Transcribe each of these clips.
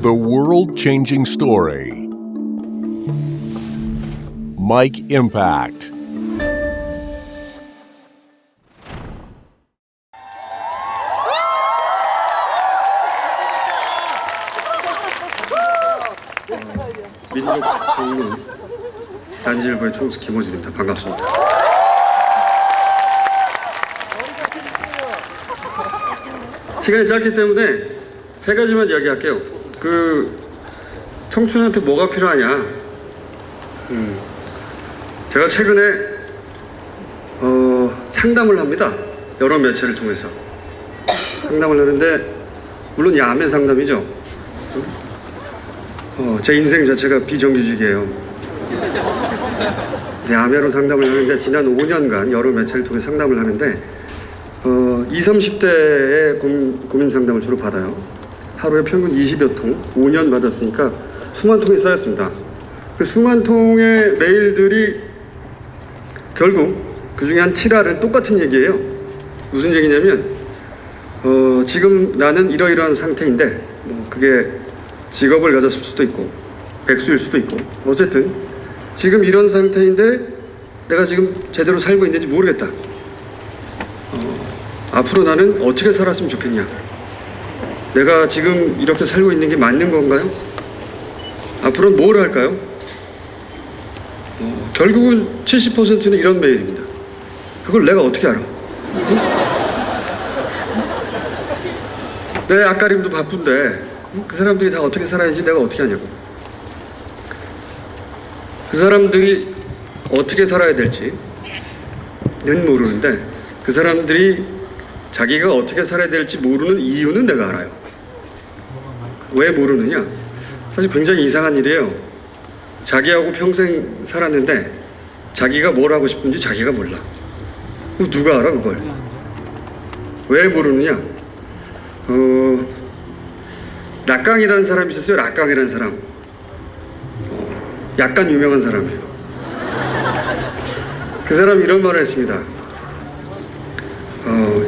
The world-changing story. Mike Impact. 민족 정문 단지일보의 총수 김호준입니다. 반갑습니다. 시간이 짧기 때문에 세 가지만 이야기할게요. 청춘한테 뭐가 필요하냐? 제가 최근에 상담을 합니다. 여러 매체를 통해서 상담을 하는데, 물론 야매 상담이죠. 제 인생 자체가 비정규직이에요. 야매로 상담을 하는데, 지난 5년간 여러 매체를 통해 상담을 하는데 20, 30대의 고민 상담을 주로 받아요. 하루에 평균 20여 통, 5년 받았으니까 수만 통이 쌓였습니다. 그 수만 통의 메일들이 결국 그 중에 한 7할은 똑같은 얘기예요. 무슨 얘기냐면 지금 나는 이러이러한 상태인데, 그게 직업을 가졌을 수도 있고 백수일 수도 있고, 어쨌든 지금 이런 상태인데 내가 지금 제대로 살고 있는지 모르겠다. 앞으로 나는 어떻게 살았으면 좋겠냐? 내가 지금 이렇게 살고 있는 게 맞는 건가요? 앞으로는 뭘 할까요? 결국은 70%는 이런 메일입니다. 그걸 내가 어떻게 알아? 내 앞가림도 바쁜데 그 사람들이 다 어떻게 살아야지 내가 어떻게 하냐고. 그 사람들이 어떻게 살아야 될지는 모르는데, 그 사람들이 자기가 어떻게 살아야 될지 모르는 이유는 내가 알아요. 왜 모르느냐? 사실 굉장히 이상한 일이에요. 자기하고 평생 살았는데 자기가 뭘 하고 싶은지 자기가 몰라. 누가 알아 그걸? 왜 모르느냐? 락강이라는 사람이 있었어요. 락강이라는 사람. 약간 유명한 사람이에요. 그 사람이 이런 말을 했습니다.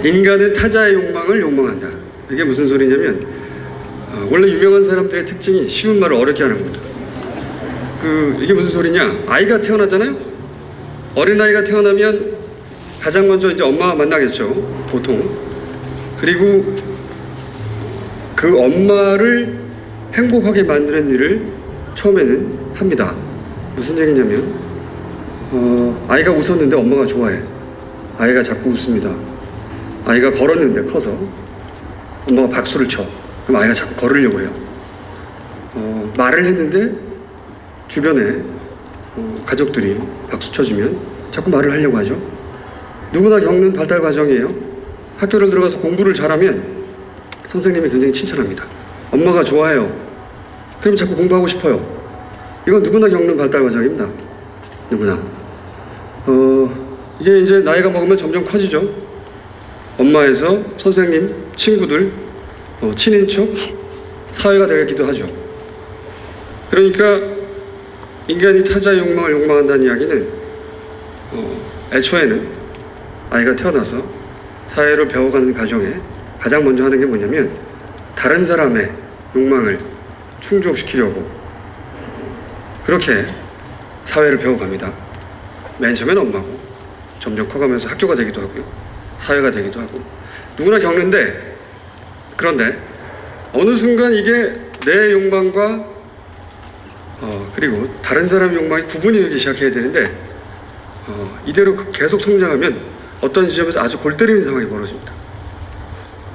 인간은 타자의 욕망을 욕망한다. 이게 무슨 소리냐면, 원래 유명한 사람들의 특징이 쉬운 말을 어렵게 하는 겁니다. 이게 무슨 소리냐? 아이가 태어나잖아요. 어린아이가 태어나면 가장 먼저 이제 엄마와 만나겠죠, 보통. 그리고 그 엄마를 행복하게 만드는 일을 처음에는 합니다. 무슨 얘기냐면, 아이가 웃었는데 엄마가 좋아해. 아이가 자꾸 웃습니다. 아이가 걸었는데 커서 엄마가 박수를 쳐. 그럼 아이가 자꾸 걸으려고 해요. 말을 했는데 주변에 가족들이 박수 쳐주면 자꾸 말을 하려고 하죠. 누구나 겪는 발달 과정이에요. 학교를 들어가서 공부를 잘하면 선생님이 굉장히 칭찬합니다. 엄마가 좋아해요. 그럼 자꾸 공부하고 싶어요. 이건 누구나 겪는 발달 과정입니다. 누구나. 이게 이제 나이가 먹으면 점점 커지죠. 엄마에서 선생님, 친구들, 친인척, 사회가 되기도 하죠. 그러니까 인간이 타자의 욕망을 욕망한다는 이야기는 애초에는 아이가 태어나서 사회를 배워가는 과정에 가장 먼저 하는 게 뭐냐면, 다른 사람의 욕망을 충족시키려고 그렇게 사회를 배워갑니다. 맨 처음엔 엄마고, 점점 커가면서 학교가 되기도 하고요, 사회가 되기도 하고, 누구나 겪는데, 그런데 어느 순간 이게 내 욕망과 그리고 다른 사람의 욕망이 구분이 되기 시작해야 되는데, 이대로 계속 성장하면 어떤 지점에서 아주 골 때리는 상황이 벌어집니다.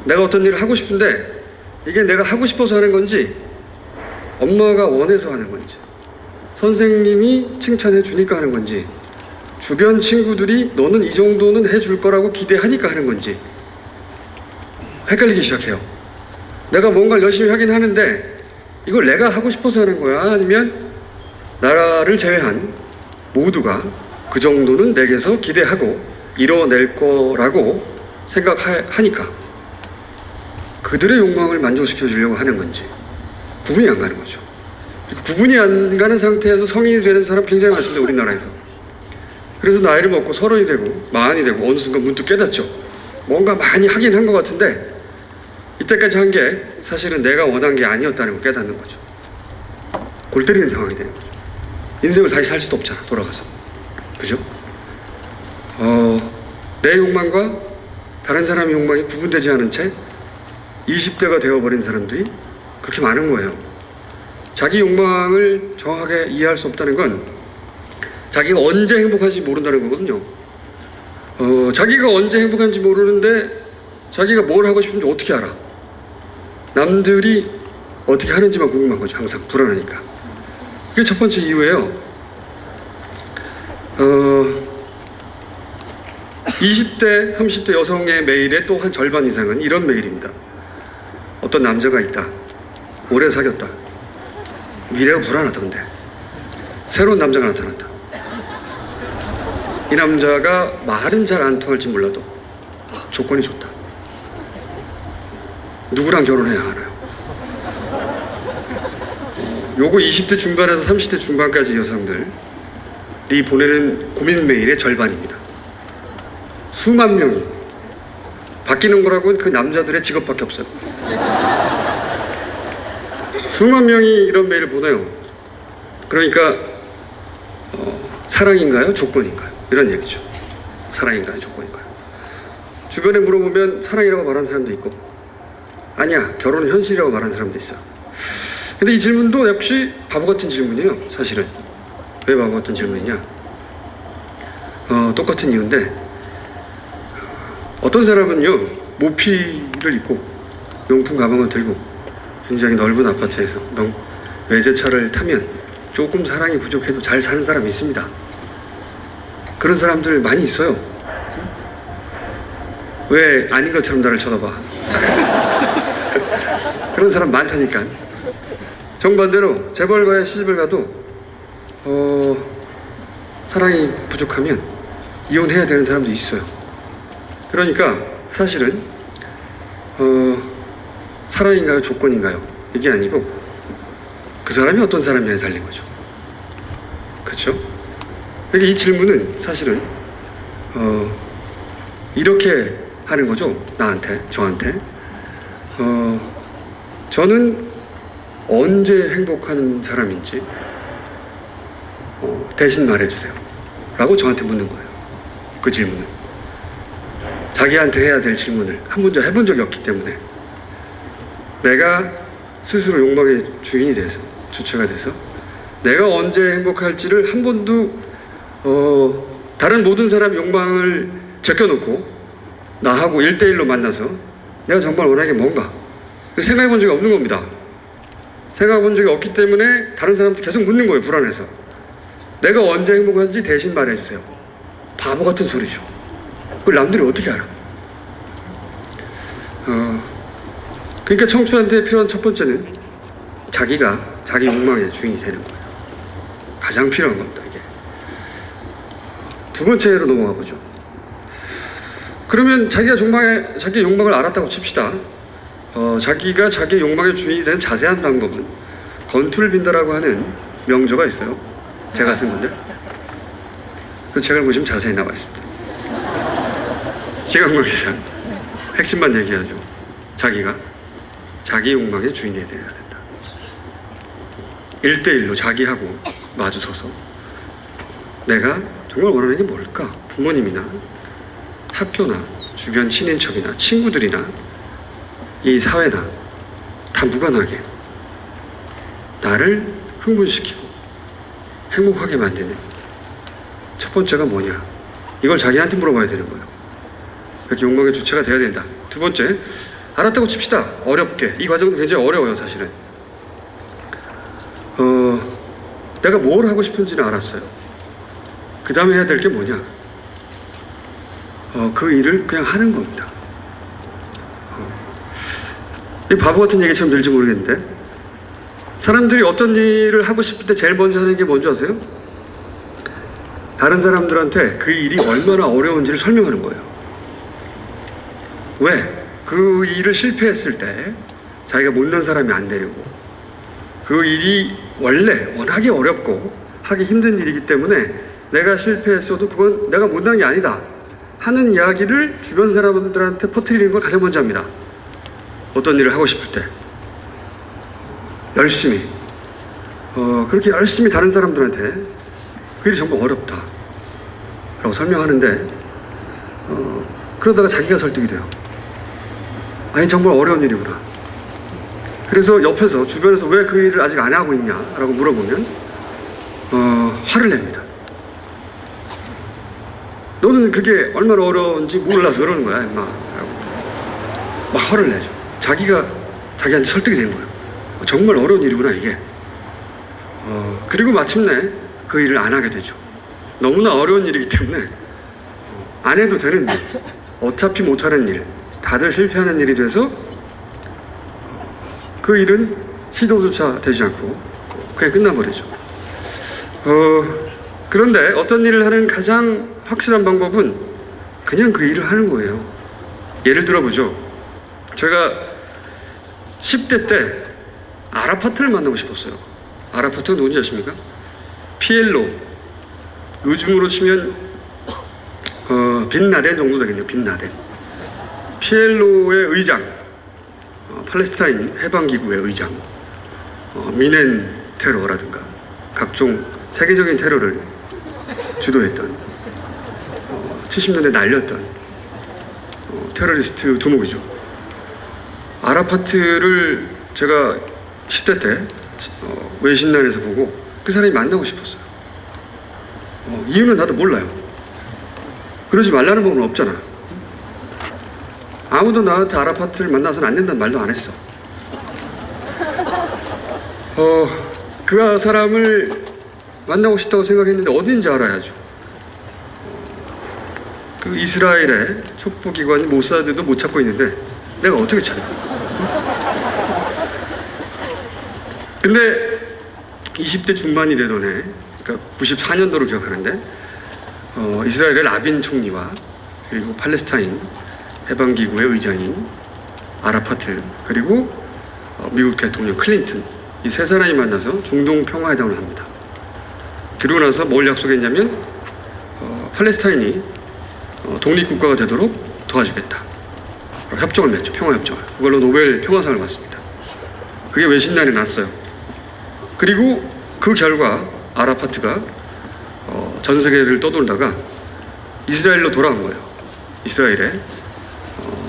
내가 어떤 일을 하고 싶은데 이게 내가 하고 싶어서 하는 건지, 엄마가 원해서 하는 건지, 선생님이 칭찬해 주니까 하는 건지, 주변 친구들이 너는 이 정도는 해줄 거라고 기대하니까 하는 건지 헷갈리기 시작해요. 내가 뭔가를 열심히 하긴 하는데 이걸 내가 하고 싶어서 하는 거야, 아니면 나를 제외한 모두가 그 정도는 내게서 기대하고 이뤄낼 거라고 생각하니까 그들의 욕망을 만족시켜 주려고 하는 건지 구분이 안 가는 거죠. 구분이 안 가는 상태에서 성인이 되는 사람 굉장히 많습니다, 우리나라에서. 그래서 나이를 먹고 30이 되고 40이 되고 어느 순간 문득 깨닫죠. 뭔가 많이 하긴 한 것 같은데 이때까지 한 게 사실은 내가 원한 게 아니었다는 걸 깨닫는 거죠. 골 때리는 상황이 되는 거죠. 인생을 다시 살 수도 없잖아, 돌아가서. 그죠? 내 욕망과 다른 사람의 욕망이 구분되지 않은 채 20대가 되어버린 사람들이 그렇게 많은 거예요. 자기 욕망을 정확하게 이해할 수 없다는 건 자기가 언제 행복한지 모른다는 거거든요. 자기가 언제 행복한지 모르는데 자기가 뭘 하고 싶은지 어떻게 알아? 남들이 어떻게 하는지만 궁금한 거죠. 항상 불안하니까. 그게 첫 번째 이유예요. 20대, 30대 여성의 메일의 또 한 절반 이상은 이런 메일입니다. 어떤 남자가 있다. 오래 사귀었다. 미래가 불안하다 근데. 새로운 남자가 나타났다. 이 남자가 말은 잘 안 통할지 몰라도 조건이 좋다. 누구랑 결혼해야 하나요? 요거 20대 중반에서 30대 중반까지 여성들이 보내는 고민 메일의 절반입니다. 수만 명이 바뀌는 거라고는 그 남자들의 직업밖에 없어요. 수만 명이 이런 메일을 보내요. 그러니까 사랑인가요? 조건인가요? 이런 얘기죠. 사랑인가요? 조건인가요? 주변에 물어보면 사랑이라고 말하는 사람도 있고 아니야 결혼은 현실이라고 말하는 사람도 있어요. 근데 이 질문도 역시 바보 같은 질문이에요. 사실은. 왜 바보 같은 질문이냐? 똑같은 이유인데 어떤 사람은요 모피를 입고 명품 가방을 들고 굉장히 넓은 아파트에서 외제차를 타면 조금 사랑이 부족해도 잘 사는 사람이 있습니다. 그런 사람들 많이 있어요. 왜 아닌 것처럼 나를 쳐다봐? 그런 사람 많다니까. 정반대로 재벌가의 시집을 가도 사랑이 부족하면 이혼해야 되는 사람도 있어요. 그러니까 사실은 사랑인가요? 조건인가요? 이게 아니고 그 사람이 어떤 사람이냐에 달린 거죠. 그렇죠? 그러니까 이 질문은 사실은 이렇게 하는 거죠. 나한테, 저한테. 저는 언제 행복한 사람인지 대신 말해주세요. 라고 저한테 묻는 거예요. 그 질문은. 자기한테 해야 될 질문을 한 번도 해본 적이 없기 때문에 내가 스스로 욕망의 주인이 돼서 주체가 돼서 내가 언제 행복할지를 한 번도 다른 모든 사람 욕망을 제껴놓고 나하고 1대1로 만나서 내가 정말 원하는 게 뭔가 생각해 본 적이 없는 겁니다. 생각해 본 적이 없기 때문에 다른 사람한테 계속 묻는 거예요. 불안해서. 내가 언제 행복한지 대신 말해주세요. 바보 같은 소리죠. 그걸 남들이 어떻게 알아? 그러니까 청춘한테 필요한 첫 번째는 자기가 자기 욕망의 주인이 되는 거예요. 가장 필요한 겁니다. 이게. 두 번째로 넘어가 보죠. 그러면 자기 욕망을 알았다고 칩시다. 자기가 자기 욕망의 주인이 되는 자세한 방법은 건투를 빈다라고 하는 명조가 있어요. 제가 쓴 건데 그 책을 보시면 자세히 나와 있습니다. 시간 관계상 핵심만 얘기하죠. 자기가 자기 욕망의 주인이 되어야 된다. 1대1로 자기하고 마주서서 내가 정말 원하는 게 뭘까? 부모님이나 학교나 주변 친인척이나 친구들이나 이 사회나 다 무관하게 나를 흥분시키고 행복하게 만드는 첫 번째가 뭐냐? 이걸 자기한테 물어봐야 되는 거예요. 이렇게 욕망의 주체가 돼야 된다. 두 번째, 알았다고 칩시다. 어렵게. 이 과정은 굉장히 어려워요, 사실은. 내가 뭘 하고 싶은지는 알았어요. 그 다음에 해야 될 게 뭐냐? 그 일을 그냥 하는 겁니다. 이 바보 같은 얘기처럼 들지 모르겠는데 사람들이 어떤 일을 하고 싶을 때 제일 먼저 하는 게 뭔지 아세요? 다른 사람들한테 그 일이 얼마나 어려운지를 설명하는 거예요. 왜? 그 일을 실패했을 때 자기가 못난 사람이 안 되려고 그 일이 원래 워낙에 어렵고 하기 힘든 일이기 때문에 내가 실패했어도 그건 내가 못난 게 아니다 하는 이야기를 주변 사람들한테 퍼뜨리는 걸 가장 먼저 합니다. 어떤 일을 하고 싶을 때 열심히 그렇게 열심히 다른 사람들한테 그 일이 정말 어렵다 라고 설명하는데 그러다가 자기가 설득이 돼요. 아니 정말 어려운 일이구나. 그래서 옆에서 주변에서 왜 그 일을 아직 안 하고 있냐 라고 물어보면 화를 냅니다. 너는 그게 얼마나 어려운지 몰라서 그러는 거야 임마 라고 막 화를 내죠. 자기가 자기한테 설득이 된 거예요. 정말 어려운 일이구나 이게. 그리고 마침내 그 일을 안 하게 되죠. 너무나 어려운 일이기 때문에 안 해도 되는 일, 어차피 못하는 일, 다들 실패하는 일이 돼서 그 일은 시도조차 되지 않고 그냥 끝나버리죠. 그런데 어떤 일을 하는 가장 확실한 방법은 그냥 그 일을 하는 거예요. 예를 들어보죠. 제가 10대 때 아라파트를 만나고 싶었어요. 아라파트가 누군지 아십니까? 피엘로. 요즘으로 치면 빈라덴 정도 되겠네요. 빈라덴. 피엘로의 의장, 팔레스타인 해방기구의 의장, 미넨 테러라든가 각종 세계적인 테러를 주도했던 70년대 날렸던 테러리스트 두목이죠. 아라파트를 제가 10대 때 외신란에서 보고 그 사람이 만나고 싶었어요. 이유는 나도 몰라요. 그러지 말라는 법은 없잖아. 아무도 나한테 아라파트를 만나서는 안 된다는 말도 안 했어. 그 사람을 만나고 싶다고 생각했는데 어딘지 알아야죠. 그 이스라엘의 첩보기관 모사드도 못 찾고 있는데 내가 어떻게 찾아? 근데 20대 중반이 되던 해, 그러니까 94년도로 기억하는데 이스라엘의 라빈 총리와 그리고 팔레스타인 해방기구의 의장인 아라파트 그리고 미국 대통령 클린턴 이 세 사람이 만나서 중동 평화회담을 합니다. 그러고 나서 뭘 약속했냐면 팔레스타인이 독립국가가 되도록 도와주겠다. 협정을 맺죠. 평화협정을. 그걸로 노벨 평화상을 받습니다. 그게 외신날에 났어요. 그리고 그 결과 아라파트가 전 세계를 떠돌다가 이스라엘로 돌아온 거예요. 이스라엘에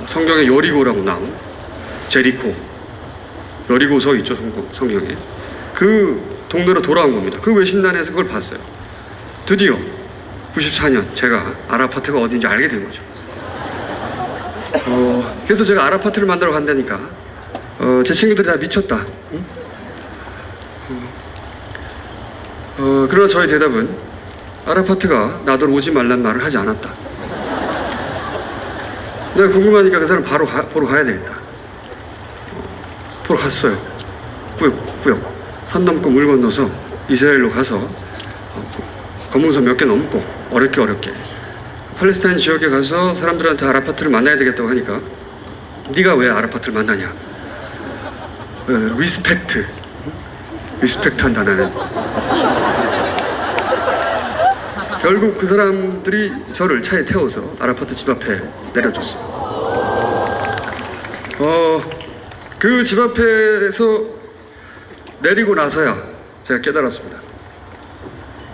성경에 여리고라고 나온 제리코 여리고서 있죠. 성경에 그 동네로 돌아온 겁니다. 그 외신단에서 그걸 봤어요. 드디어 94년 제가 아라파트가 어딘지 알게 된 거죠. 그래서 제가 아라파트를 만나러 간다니까 제 친구들이 다 미쳤다. 응? 그러나 저의 대답은 아라파트가 나들 오지 말란 말을 하지 않았다. 내가 궁금하니까 그 사람 바로 보러 가야 되겠다. 보러 갔어요. 꾸역꾸역 산 넘고 물 건너서 이스라엘로 가서 검문소 몇 개 넘고 어렵게 팔레스타인 지역에 가서 사람들한테 아라파트를 만나야 되겠다고 하니까 네가 왜 아라파트를 만나냐. 리스펙트 한다 나는. 결국 그 사람들이 저를 차에 태워서 아라파트 집 앞에 내려줬어요. 그 집 앞에서 내리고 나서야 제가 깨달았습니다.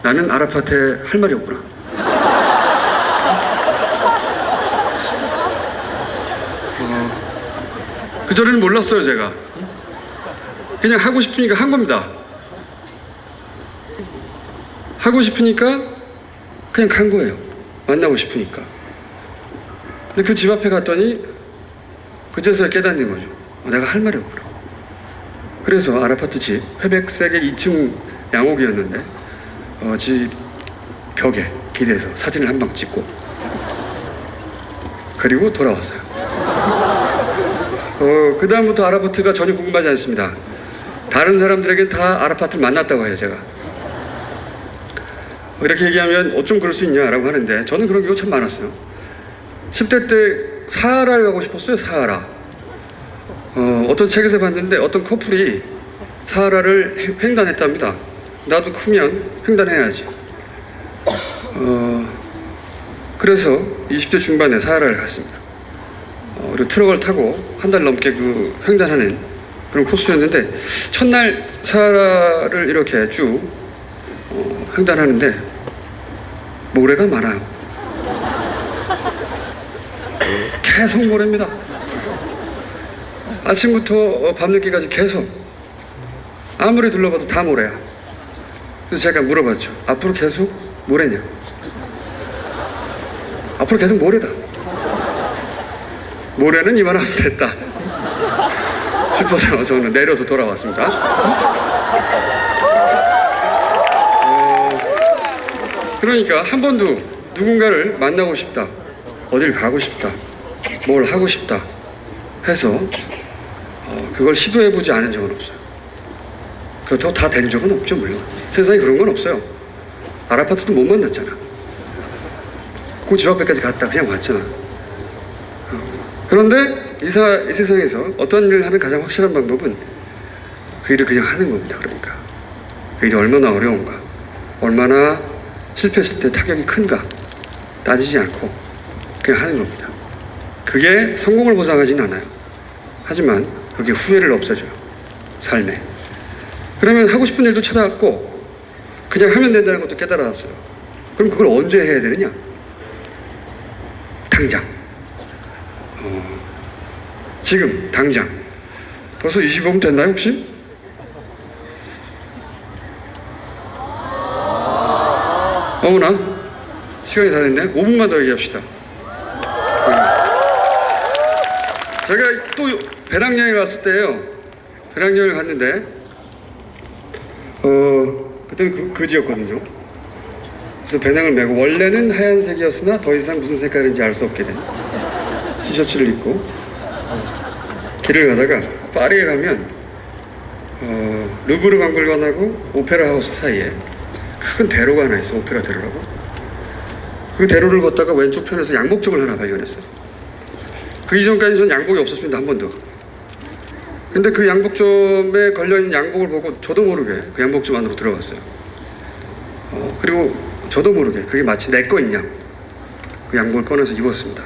나는 아라파트에 할 말이 없구나. 그전에는 몰랐어요. 제가 그냥 하고 싶으니까 한 겁니다. 하고 싶으니까 그냥 간 거예요. 만나고 싶으니까. 근데 그 집 앞에 갔더니 그제서야 깨닫는 거죠. 내가 할 말이 없구나. 그래서 아라파트 집 회백색의 2층 양옥이었는데 집 벽에 기대서 사진을 한 방 찍고 그리고 돌아왔어요. 그 다음부터 아라파트가 전혀 궁금하지 않습니다. 다른 사람들에겐 다 아라파트를 만났다고 해요. 제가 이렇게 얘기하면 어쩜 그럴 수 있냐라고 하는데 저는 그런 경우가 참 많았어요. 10대 때 사하라를 가고 싶었어요. 사하라. 어떤 책에서 봤는데 어떤 커플이 사하라를 횡단했답니다. 나도 크면 횡단해야지. 그래서 20대 중반에 사하라를 갔습니다. 그리고 트럭을 타고 한 달 넘게 그 횡단하는 그런 코스였는데 첫날 사하라를 이렇게 쭉 횡단하는데 모래가 많아요. 계속 모래입니다. 아침부터 밤늦게까지 계속 아무리 둘러봐도 다 모래야. 그래서 제가 물어봤죠. 앞으로 계속 모래냐? 앞으로 계속 모래다. 모래는 이만하면 됐다 싶어서 저는 내려서 돌아왔습니다. 그러니까 한 번도 누군가를 만나고 싶다, 어딜 가고 싶다, 뭘 하고 싶다 해서 그걸 시도해보지 않은 적은 없어요. 그렇다고 다 된 적은 없죠. 물론 세상에 그런 건 없어요. 아라파트도 못 만났잖아. 그 집 앞에까지 갔다 그냥 왔잖아. 그런데 이 세상에서 어떤 일을 하는 가장 확실한 방법은 그 일을 그냥 하는 겁니다. 그러니까 그 일이 얼마나 어려운가, 얼마나 실패했을 때 타격이 큰가 따지지 않고 그냥 하는 겁니다. 그게 성공을 보장하지는 않아요. 하지만 그게 후회를 없애줘요. 삶에. 그러면 하고 싶은 일도 찾아왔고 그냥 하면 된다는 것도 깨달았어요. 그럼 그걸 언제 해야 되느냐? 당장. 지금 당장. 벌써 25분 됐나요 혹시? 어머나 시간이 다 됐네. 5분만 더 얘기합시다. 제가 또 배낭여행을 갔을 때요, 배낭여행을 갔는데 그때는 그지였거든요. 그래서 배낭을 메고 원래는 하얀색이었으나 더 이상 무슨 색깔인지 알 수 없게 된 티셔츠를 입고 길을 가다가 파리에 가면 루브르 박물관하고 오페라 하우스 사이에 큰 대로가 하나 있어. 오페라 대로라고. 그 대로를 걷다가 왼쪽 편에서 양복점을 하나 발견했어요. 그 이전까지 전 양복이 없었습니다. 한 번도. 근데 그 양복점에 걸려있는 양복을 보고 저도 모르게 그 양복점 안으로 들어갔어요. 그리고 저도 모르게 그게 마치 내 거인 양 그 양복을 꺼내서 입었습니다.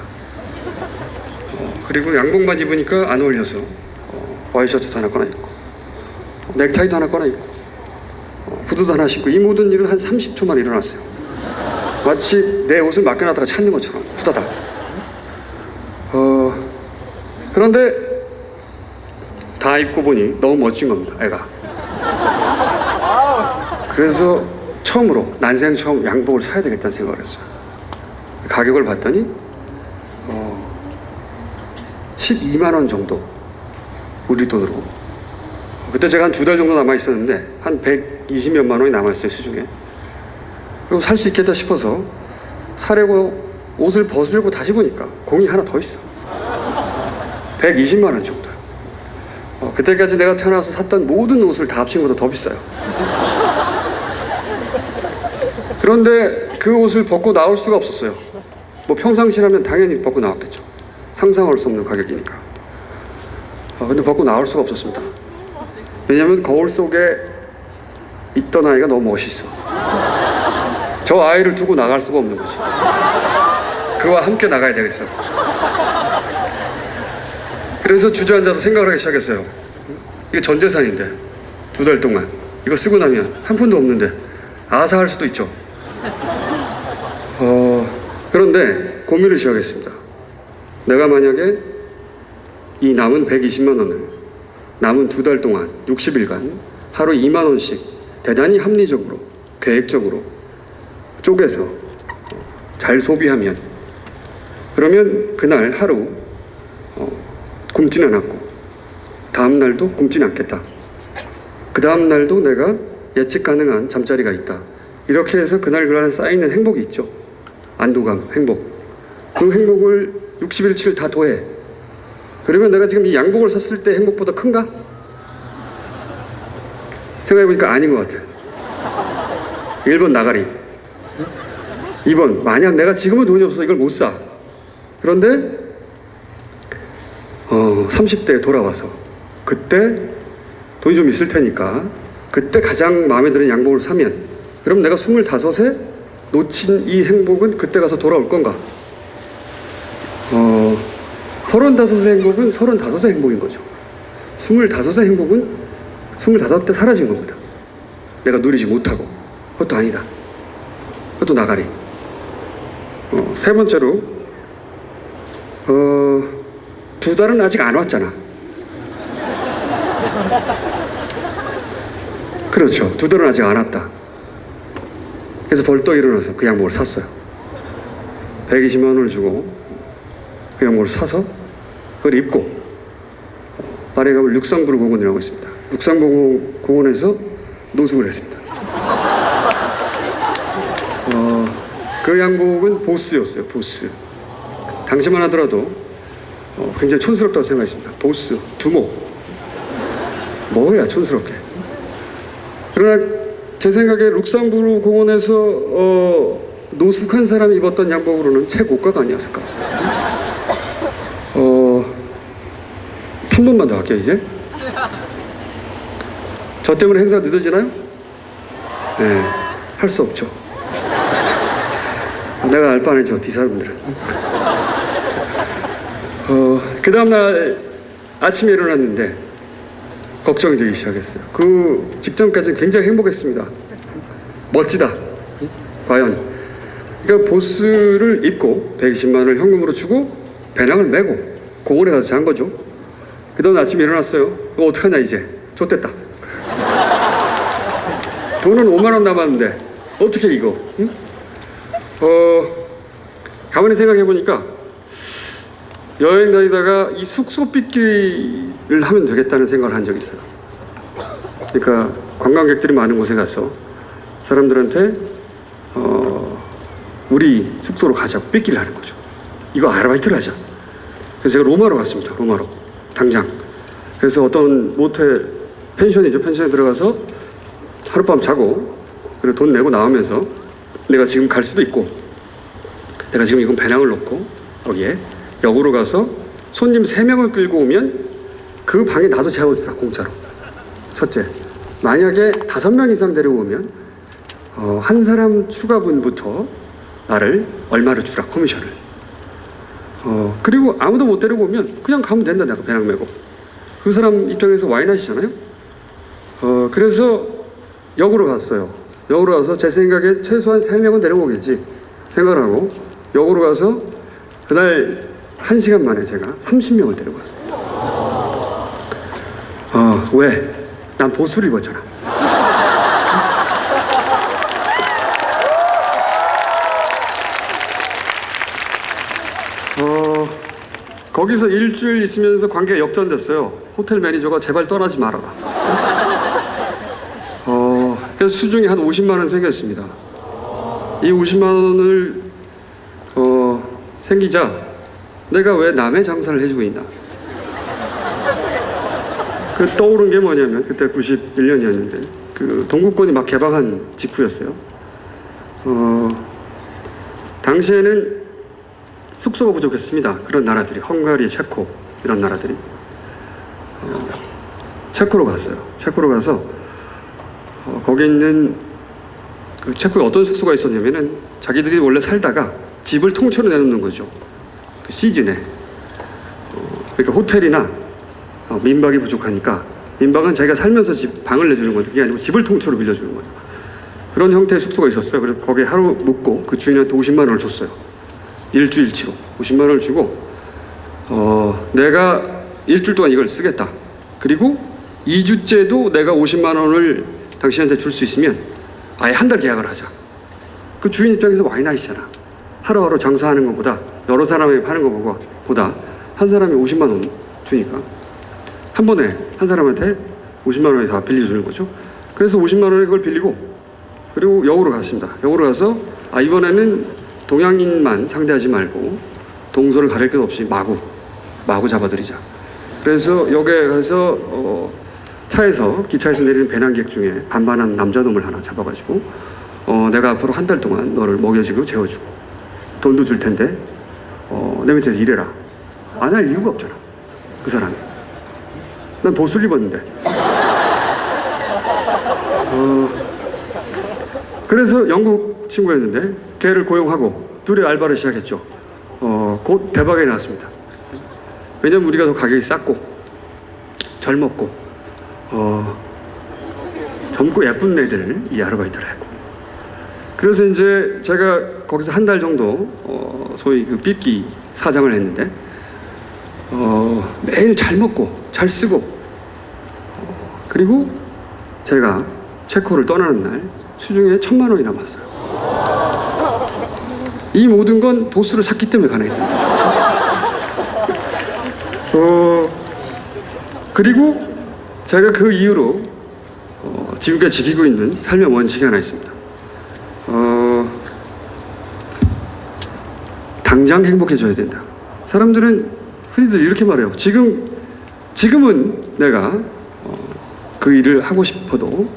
그리고 양복만 입으니까 안 어울려서 와이셔츠도 하나 꺼내 입고 넥타이도 하나 꺼내 입고 구두도 하나 신고 이 모든 일은 한 30초만 일어났어요. 마치 내 옷을 맡겨놨다가 찾는 것처럼 후다닥. 그런데 다 입고 보니 너무 멋진 겁니다. 애가. 그래서 처음으로 난생 처음 양복을 사야 되겠다는 생각을 했어요. 가격을 봤더니 12만 원 정도 우리 돈으로. 그때 제가 한 2달 정도 남아 있었는데 한 120몇만 원이 남아 있어요. 수중에. 그리고 살 수 있겠다 싶어서 사려고 옷을 벗으려고 다시 보니까 공이 하나 더 있어. 120만 원 정도. 그때까지 내가 태어나서 샀던 모든 옷을 다 합친 것보다 더 비싸요. 그런데 그 옷을 벗고 나올 수가 없었어요. 뭐 평상시라면 당연히 벗고 나왔겠죠. 상상할 수 없는 가격이니까. 근데 벗고 나올 수가 없었습니다. 왜냐면 거울 속에 있던 아이가 너무 멋있어. 저 아이를 두고 나갈 수가 없는 거지. 그와 함께 나가야 되겠어. 그래서 주저앉아서 생각을 하기 시작했어요. 이게 전 재산인데 2달 동안 이거 쓰고 나면 한 푼도 없는데 아사할 수도 있죠. 그런데 고민을 시작했습니다. 내가 만약에 이 남은 120만 원을 남은 2달 동안 60일간 하루 2만 원씩 대단히 합리적으로 계획적으로 쪼개서 잘 소비하면, 그러면 그날 하루 굶진 않았고 다음 날도 굶진 않겠다. 그 다음 날도 내가 예측 가능한 잠자리가 있다. 이렇게 해서 그날 쌓이는 행복이 있죠. 안도감, 행복. 그 행복을 60일치를 다 더해. 그러면 내가 지금 이 양복을 샀을 때 행복보다 큰가? 생각해보니까 아닌 것 같아요. 1번 나가리. 2번 만약 내가 지금은 돈이 없어서 이걸 못 사. 그런데 30대에 돌아와서 그때 돈이 좀 있을 테니까 그때 가장 마음에 드는 양복을 사면, 그럼 내가 25에 놓친 이 행복은 그때 가서 돌아올 건가? 35의 행복은 35의 행복인 거죠. 25의 행복은 25때 사라진 겁니다. 내가 누리지 못하고. 그것도 아니다. 그것도 나가리. 세 번째로 2달은 아직 안 왔잖아. 그렇죠. 2달은 아직 안 왔다. 그래서 벌떡 일어나서 그 양복을 샀어요. 120만 원을 주고 그 양복을 사서 그걸 입고 파리에 가면 룩상부르 공원이라고 있습니다. 룩상부르 공원에서 노숙을 했습니다. 그 양복은 보스였어요. 보스. 당시만 하더라도 굉장히 촌스럽다고 생각했습니다. 보스, 두목. 뭐야 촌스럽게. 그러나 제 생각에 룩상부르 공원에서 노숙한 사람이 입었던 양복으로는 최고가가 아니었을까. 3분만 더 할게요 이제. 저 때문에 행사 늦어지나요? 네, 할 수 없죠. 내가 알 바 아니죠, 뒤 사람들은. 그 다음날 아침에 일어났는데 걱정이 되기 시작했어요. 그 직전까지는 굉장히 행복했습니다. 멋지다. 과연. 그러니까 보스를 입고 120만 원을 현금으로 주고 배낭을 메고 공원에 가서 잔 거죠. 그 다음 아침에 일어났어요. 이거 어떡하냐 이제. 좆됐다. 돈은 5만 원 남았는데 어떻게 이거. 응? 가만히 생각해 보니까 여행 다니다가 이 숙소 빚기를 하면 되겠다는 생각을 한 적이 있어요. 그러니까 관광객들이 많은 곳에 가서 사람들한테 우리 숙소로 가자고 빚기를 하는 거죠. 이거 아르바이트를 하자. 그래서 제가 로마로 갔습니다. 로마로 당장. 그래서 어떤 모텔 펜션이죠. 펜션에 들어가서 하룻밤 자고 그리고 돈 내고 나오면서 내가 지금 갈 수도 있고 내가 지금 이건 배낭을 놓고 거기에 역으로 가서 손님 3명을 끌고 오면 그 방에 나도 재워주라 공짜로. 첫째, 만약에 5명 이상 데려오면 한 사람 추가분부터 나를 얼마를 주라 커미션을. 그리고 아무도 못 데리고 오면 그냥 가면 된다. 내가 배낭 메고 그 사람 입장에서 와인 하시잖아요. 그래서 역으로 갔어요. 역으로 가서 제 생각에 최소한 3명은 데려오겠지 생각을 하고 역으로 가서 그날 1시간 만에 제가 30명을 데리고 왔어요. 왜? 난 보수를 입었잖아. 거기서 일주일 있으면서 관계가 역전됐어요. 호텔 매니저가 제발 떠나지 말아라. 그래서 수중에 한 50만 원 생겼습니다. 이 50만 원을 생기자 내가 왜 남의 장사를 해주고 있나. 그 떠오른 게 뭐냐면 그때 91년이었는데 그 동구권이 막 개방한 직후였어요. 당시에는 숙소가 부족했습니다. 그런 나라들이 헝가리, 체코 이런 나라들이 체코로 갔어요. 체코로 가서 거기 있는 그 체코에 어떤 숙소가 있었냐면은 자기들이 원래 살다가 집을 통째로 내놓는 거죠. 그 시즌에. 그러니까 호텔이나 민박이 부족하니까 민박은 자기가 살면서 방을 내주는 건데 그게 아니고 집을 통째로 빌려주는 거죠. 그런 형태의 숙소가 있었어요. 그래서 거기에 하루 묵고 그 주인한테 50만 원을 줬어요. 일주일치로 50만 원을 주고 내가 일주일 동안 이걸 쓰겠다. 그리고 2주째도 내가 50만 원을 당신한테 줄 수 있으면 아예 한 달 계약을 하자. 그 주인 입장에서 와인아이시잖아. 하루하루 장사하는 것보다 여러 사람이 파는 것보다 한 사람이 50만 원 주니까 한 번에 한 사람한테 50만 원이 다 빌려주는 거죠. 그래서 50만 원에 그걸 빌리고 그리고 역으로 갔습니다. 역으로 가서 이번에는 동양인만 상대하지 말고 동서를 가릴 것 없이 마구 잡아들이자. 그래서 역에 가서 차에서 기차에서 내리는 배낭객 중에 반반한 남자놈을 하나 잡아가지고 내가 앞으로 한 달 동안 너를 먹여주고 재워주고 돈도 줄 텐데 내 밑에서 일해라. 안 할 이유가 없잖아 그 사람이. 난 보수를 입었는데. 그래서 영국 친구였는데 걔를 고용하고 둘이 알바를 시작했죠. 곧 대박이 났습니다. 왜냐면 우리가 더 가격이 쌌고 젊었고 젊고 예쁜 애들 이 아르바이트를 했고, 그래서 이제 제가 거기서 한 달 정도 소위 그 삐끼 사장을 했는데 매일 잘 먹고 잘 쓰고 그리고 제가 체코를 떠나는 날 수중에 1,000만 원이 남았어요. 이 모든 건 보수를 샀기 때문에 가능했던 그리고 제가 그 이후로 지금까지 지키고 있는 삶의 원칙이 하나 있습니다. 당장 행복해져야 된다. 사람들은 흔히들 이렇게 말해요. 지금은 내가 그 일을 하고 싶어도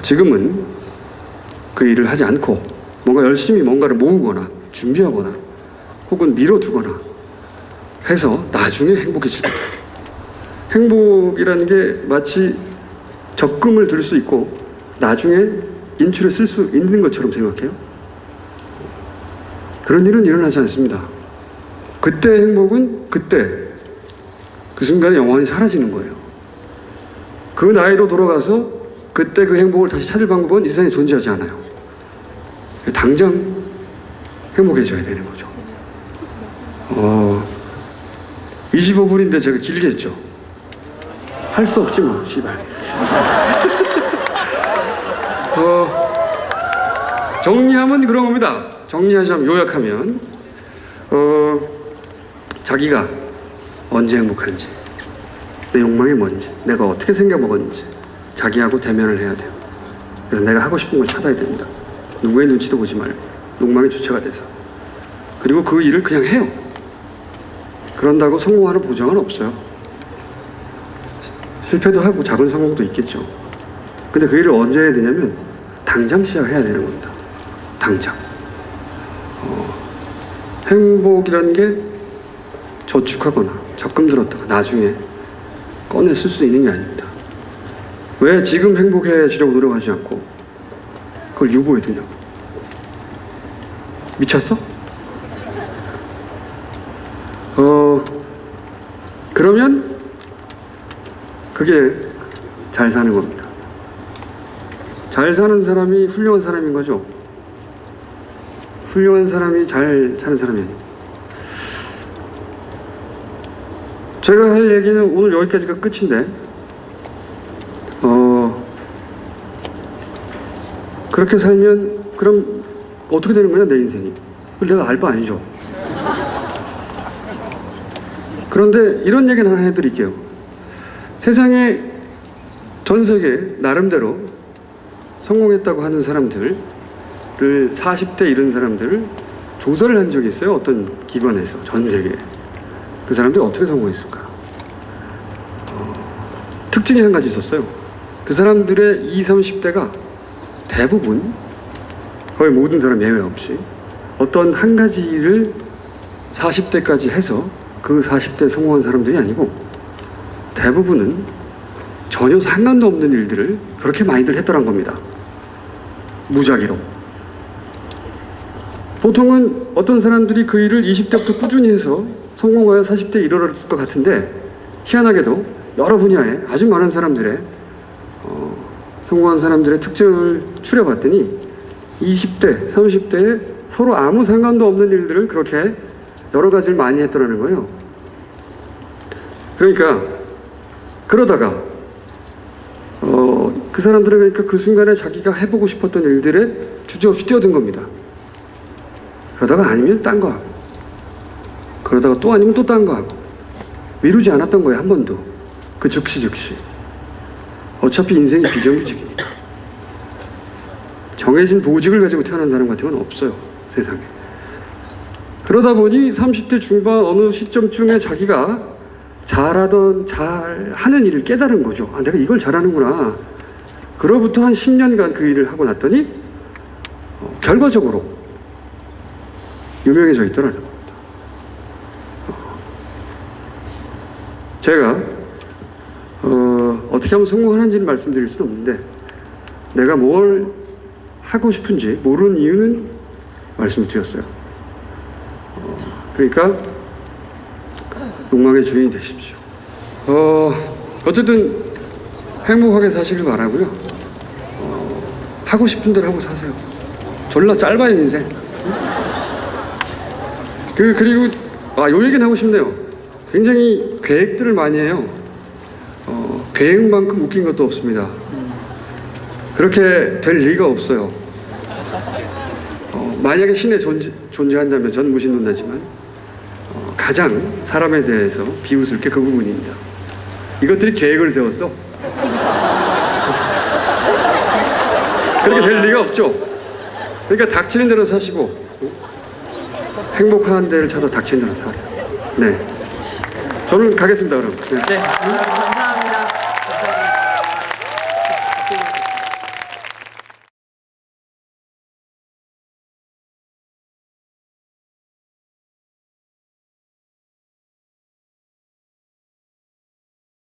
지금은 그 일을 하지 않고 뭔가 열심히 뭔가를 모으거나 준비하거나 혹은 미뤄두거나 해서 나중에 행복해질 거다. 행복이라는 게 마치 적금을 들 수 있고 나중에 인출에 쓸 수 있는 것처럼 생각해요. 그런 일은 일어나지 않습니다. 그때 행복은 그때 그 순간에 영원히 사라지는 거예요. 그 나이로 돌아가서 그때 그 행복을 다시 찾을 방법은 이 세상에 존재하지 않아요. 당장 행복해져야 되는 거죠. 25분인데 제가 길게 했죠. 할 수 없지 뭐, 씨발. 정리하면 그런 겁니다. 정리하자면, 요약하면 자기가 언제 행복한지, 내 욕망이 뭔지, 내가 어떻게 생겨먹었는지 자기하고 대면을 해야 돼요. 그래서 내가 하고 싶은 걸 찾아야 됩니다. 누구의 눈치도 보지 말고 욕망이 주체가 돼서. 그리고 그 일을 그냥 해요. 그런다고 성공하는 보장은 없어요. 실패도 하고 작은 성공도 있겠죠. 근데 그 일을 언제 해야 되냐면 당장 시작해야 되는 겁니다. 당장. 행복이라는 게 저축하거나 적금 들었다가 나중에 꺼내 쓸 수 있는 게 아닙니다. 왜 지금 행복해지려고 노력하지 않고 그걸 유보해 두냐고. 미쳤어? 그러면 그게 잘 사는 겁니다. 잘 사는 사람이 훌륭한 사람인 거죠. 훌륭한 사람이 잘 사는 사람이 아니에요. 제가 할 얘기는 오늘 여기까지가 끝인데 그렇게 살면 그럼 어떻게 되는 거냐 내 인생이. 그걸 내가 알 바 아니죠. 그런데 이런 얘기는 하나 해드릴게요. 세상에 전 세계 나름대로 성공했다고 하는 사람들을 40대 이런 사람들을 조사를 한 적이 있어요. 어떤 기관에서 전 세계에. 그 사람들이 어떻게 성공했을까? 특징이 한 가지 있었어요. 그 사람들의 20, 30대가 대부분 거의 모든 사람 예외 없이 어떤 한 가지 일을 40대까지 해서 그 40대 성공한 사람들이 아니고 대부분은 전혀 상관도 없는 일들을 그렇게 많이들 했더란 겁니다. 무작위로. 보통은 어떤 사람들이 그 일을 20대부터 꾸준히 해서 성공하여 40대에 이르렀을 것 같은데 희한하게도 여러 분야에 아주 많은 사람들의 성공한 사람들의 특징을 추려봤더니 20대, 30대에 서로 아무 상관도 없는 일들을 그렇게 여러 가지를 많이 했더라는 거예요. 그러니까 그러다가 그 사람들은 그러니까 그 순간에 자기가 해보고 싶었던 일들에 주저없이 뛰어든 겁니다. 그러다가 아니면 딴 거 하고 그러다가 또 아니면 또 딴 거 하고 미루지 않았던 거예요. 한 번도. 그 즉시 어차피 인생이 비정규직이니까 정해진 보직을 가지고 태어난 사람 같은 건 없어요. 세상에. 그러다 보니 30대 중반 어느 시점쯤에 자기가 잘하는 일을 깨달은 거죠. 아, 내가 이걸 잘하는구나. 그로부터 한 10년간 그 일을 하고 났더니 결과적으로 유명해져 있더라는 겁니다. 제가 어떻게 하면 성공하는지는 말씀드릴 수는 없는데 내가 뭘 하고 싶은지 모르는 이유는 말씀을 드렸어요. 그러니까 욕망의 주인이 되십시오. 어쨌든 행복하게 사시길 바라고요. 하고 싶은 대로 하고 사세요. 졸라 짧아요 인생. 그리고 요 얘기는 하고 싶네요. 굉장히 계획들을 많이 해요. 계획만큼 웃긴 것도 없습니다. 그렇게 될 리가 없어요. 만약에 신에 존재한다면 전 무신론자지만 가장 사람에 대해서 비웃을 게 그 부분입니다. 이것들이 계획을 세웠어. 그렇게 될 리가 없죠. 그러니까 닥치는 대로 사시고 행복한 데를 찾아 닥치는 대로 사세요. 네, 저는 가겠습니다 그럼. 네. 네.